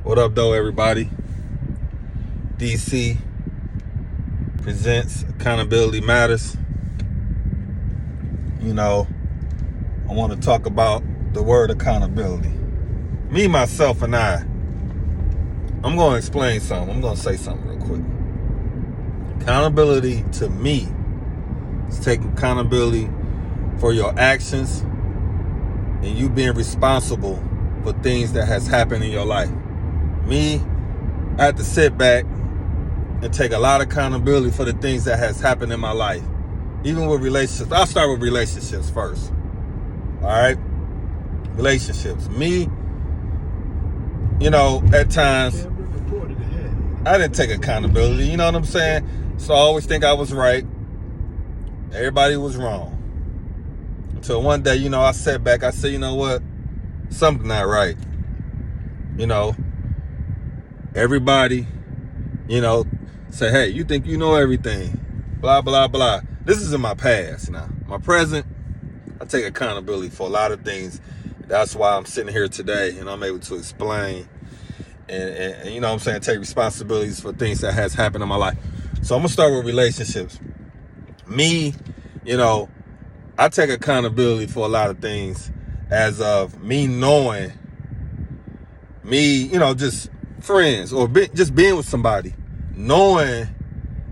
What up, though, everybody? DC presents Accountability Matters. I want to talk about the word accountability. Me, myself, and I'm going to explain something. I'm going to say something real quick. Accountability to me is taking accountability for your actions and you being responsible for things that has happened in your life. Me, I had to sit back and take a lot of accountability for the things that has happened in my life. Even with relationships. I'll start with relationships first. All right? Relationships. Me, at times, I didn't take accountability. You know what I'm saying? So I always think I was right. Everybody was wrong. Until one day, I sat back. I said, you know what? Something not right. Everybody, say, hey, you think you know everything. Blah, blah, blah. This is in my past now. My present, I take accountability for a lot of things. That's why I'm sitting here today and I'm able to explain and take responsibilities for things that has happened in my life. So I'm going to start with relationships. Me, I take accountability for a lot of things as of me knowing me, just friends or just being with somebody, knowing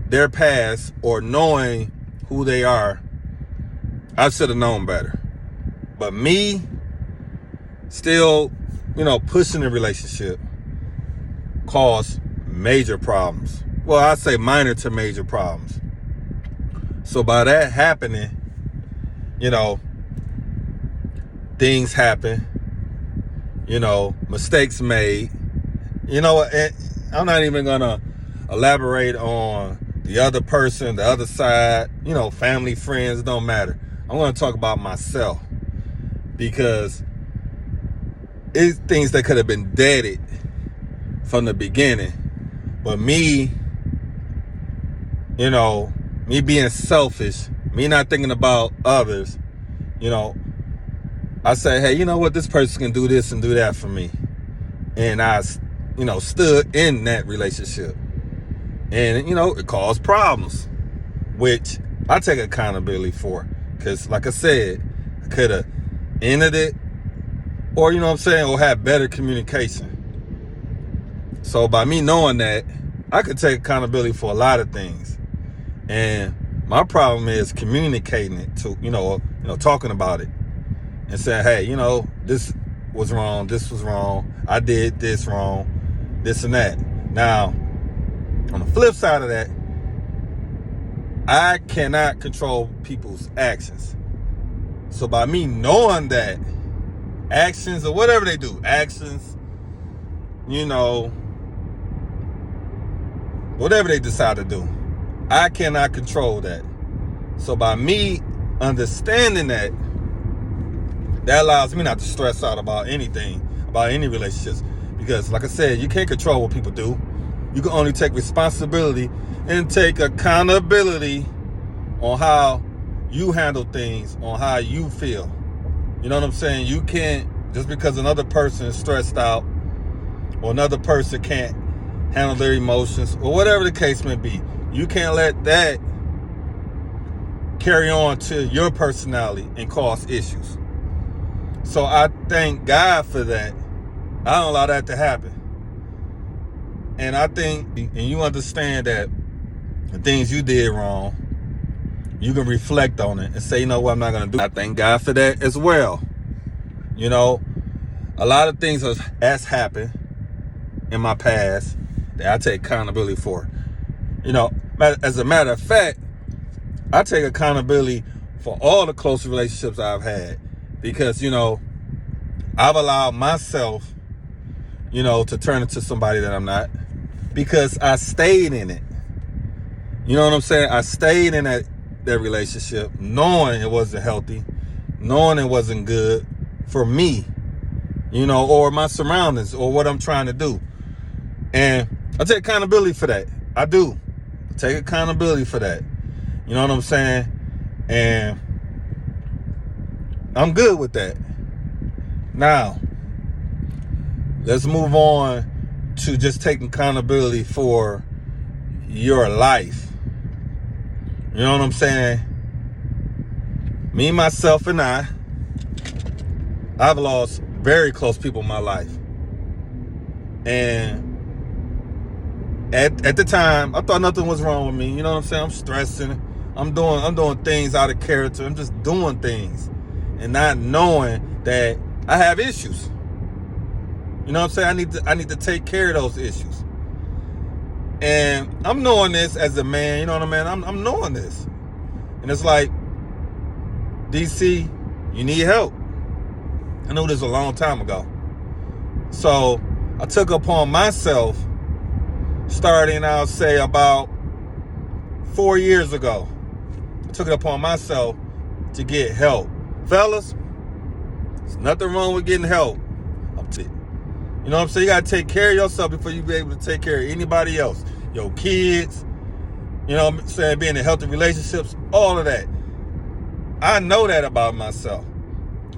their past or knowing who they are. I should have known better. But me still, pushing the relationship caused major problems. Well, I say minor to major problems. So by that happening, things happen, mistakes made. And I'm not even gonna elaborate on the other person, the other side, family, friends, don't matter. I'm gonna talk about myself because it's things that could have been deaded from the beginning. But me, me being selfish, me not thinking about others, I say, hey, you know what? This person can do this and do that for me. And I, stood in that relationship. And, it caused problems, which I take accountability for. Because, like I said, I could have ended it or, or had better communication. So by me knowing that, I could take accountability for a lot of things. And my problem is communicating it to, talking about it and saying, hey, this was wrong. This was wrong. I did this wrong, this and that. Now, on the flip side of that, I cannot control people's actions. So by me knowing that actions or whatever they do, actions, whatever they decide to do, I cannot control that. So by me understanding that allows me not to stress out about anything, about any relationships. Because like I said, you can't control what people do. You can only take responsibility and take accountability on how you handle things, on how you feel. You know what I'm saying? You can't, just because another person is stressed out or another person can't handle their emotions or whatever the case may be, you can't let that carry on to your personality and cause issues. So I thank God for that. I don't allow that to happen. And I think, and you understand that the things you did wrong, you can reflect on it and say, you know what, I'm not going to do. I thank God for that as well. A lot of things has happened in my past that I take accountability for. As a matter of fact, I take accountability for all the close relationships I've had because, I've allowed myself, to turn into somebody that I'm not because I stayed in it. You know what I'm saying? I stayed in that relationship knowing it wasn't healthy, knowing it wasn't good for me, or my surroundings or what I'm trying to do. And I take accountability for that. I do. Take accountability for that. You know what I'm saying? And I'm good with that. Now, let's move on to just taking accountability for your life. You know what I'm saying? Me, myself, and I've lost very close people in my life. And at the time, I thought nothing was wrong with me. You know what I'm saying? I'm stressing. I'm doing things out of character. I'm just doing things and not knowing that I have issues. You know what I'm saying? I need to take care of those issues. And I'm knowing this as a man, you know what I mean? I'm knowing this. And it's like, DC, you need help. I knew this a long time ago. So I took upon myself, starting, I'll say, about 4 years ago. I took it upon myself to get help. Fellas, there's nothing wrong with getting help. You know what I'm saying? You got to take care of yourself before you be able to take care of anybody else. Your kids, you know what I'm saying? Being in healthy relationships, all of that. I know that about myself.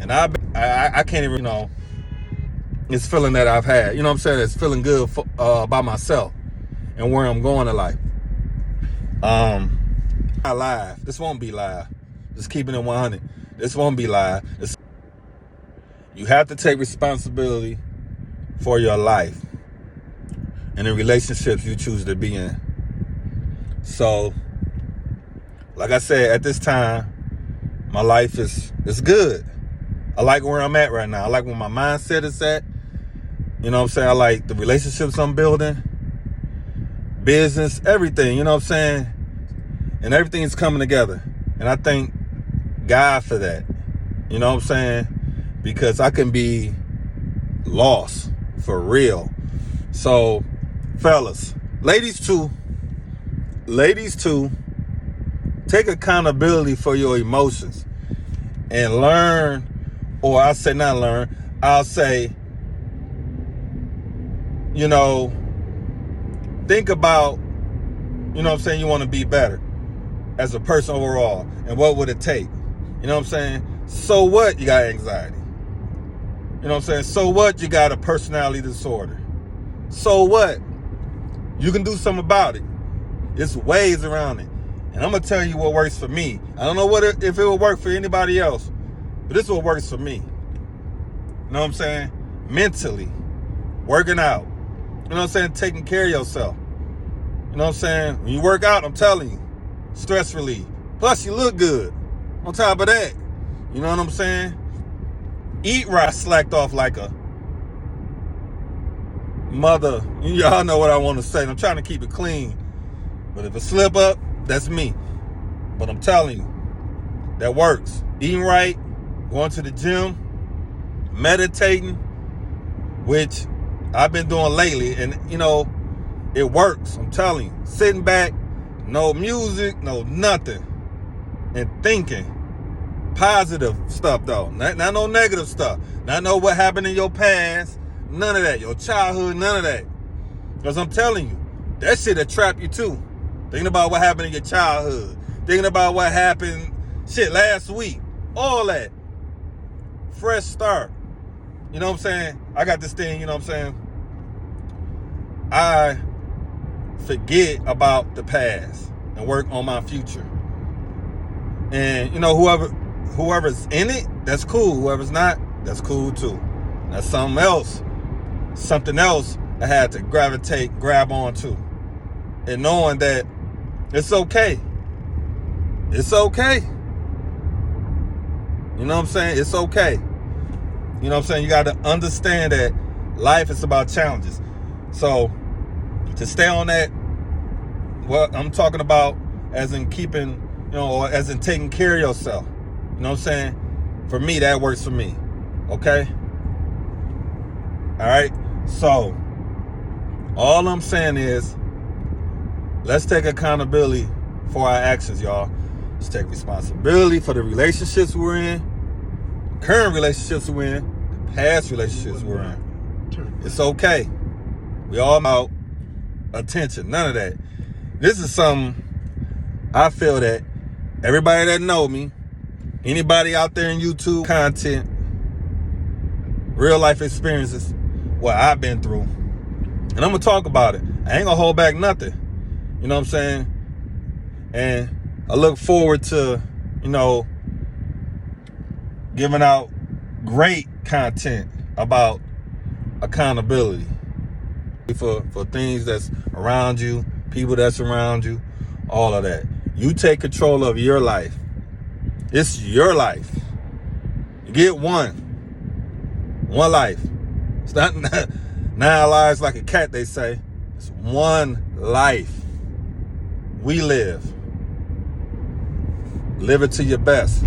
And I can't even, you know, it's feeling that I've had. You know what I'm saying? It's feeling good about myself and where I'm going in life. Not live. This won't be live. Just keeping it 100. This won't be live. You have to take responsibility for your life and the relationships you choose to be in. So, like I said, at this time, my life is good. I like where I'm at right now. I like where my mindset is at. You know what I'm saying? I like the relationships I'm building, business, everything, you know what I'm saying? And everything is coming together. And I thank God for that. You know what I'm saying? Because I can be lost for real. So, fellas, ladies too, take accountability for your emotions and learn, or I'll say not learn, I'll say, you know, think about, you know what I'm saying, you want to be better as a person overall, and what would it take? You know what I'm saying? So what, you got anxiety? You know what I'm saying? So what, you got a personality disorder? So what? You can do something about it. It's ways around it. And I'm going to tell you what works for me. I don't know if it will work for anybody else, but this is what works for me. You know what I'm saying? Mentally, working out. You know what I'm saying? Taking care of yourself. You know what I'm saying? When you work out, I'm telling you, stress relief. Plus, you look good. On top of that, you know what I'm saying? Eat right. I slacked off like a mother. Y'all know what I want to say. I'm trying to keep it clean. But if it slip up, that's me. But I'm telling you, that works. Eating right, going to the gym, meditating, which I've been doing lately. And, you know, it works. I'm telling you. Sitting back, no music, no nothing. And thinking. Positive stuff, though. Not no negative stuff. Not know what happened in your past. None of that. Your childhood, none of that. Because I'm telling you, that shit will trap you too. Thinking about what happened in your childhood. Thinking about what happened, last week. All that. Fresh start. You know what I'm saying? I got this thing, you know what I'm saying? I forget about the past and work on my future. And, you know, whoever's in it, that's cool. Whoever's not, that's cool too. That's something else I had to grab on to. And knowing that it's okay. It's okay. You know what I'm saying? It's okay. You know what I'm saying? You got to understand that life is about challenges. So, to stay on that, what I'm talking about as in keeping, you know, or as in taking care of yourself. You know what I'm saying? For me, that works for me. Okay? All right? So, all I'm saying is, let's take accountability for our actions, y'all. Let's take responsibility for the relationships we're in, current relationships we're in, the past relationships we're in. It's okay. We all about attention. None of that. This is something I feel that everybody that know me, anybody out there in YouTube content, real life experiences, what I've been through, And I'm going to talk about it. I ain't going to hold back nothing. You know what I'm saying? And I look forward to, giving out great content about accountability for things that's around you, people that's around you, all of that. You take control of your life. It's your life. You get one life. It's not 9 lives like a cat, they say. It's one life. We live it to your best.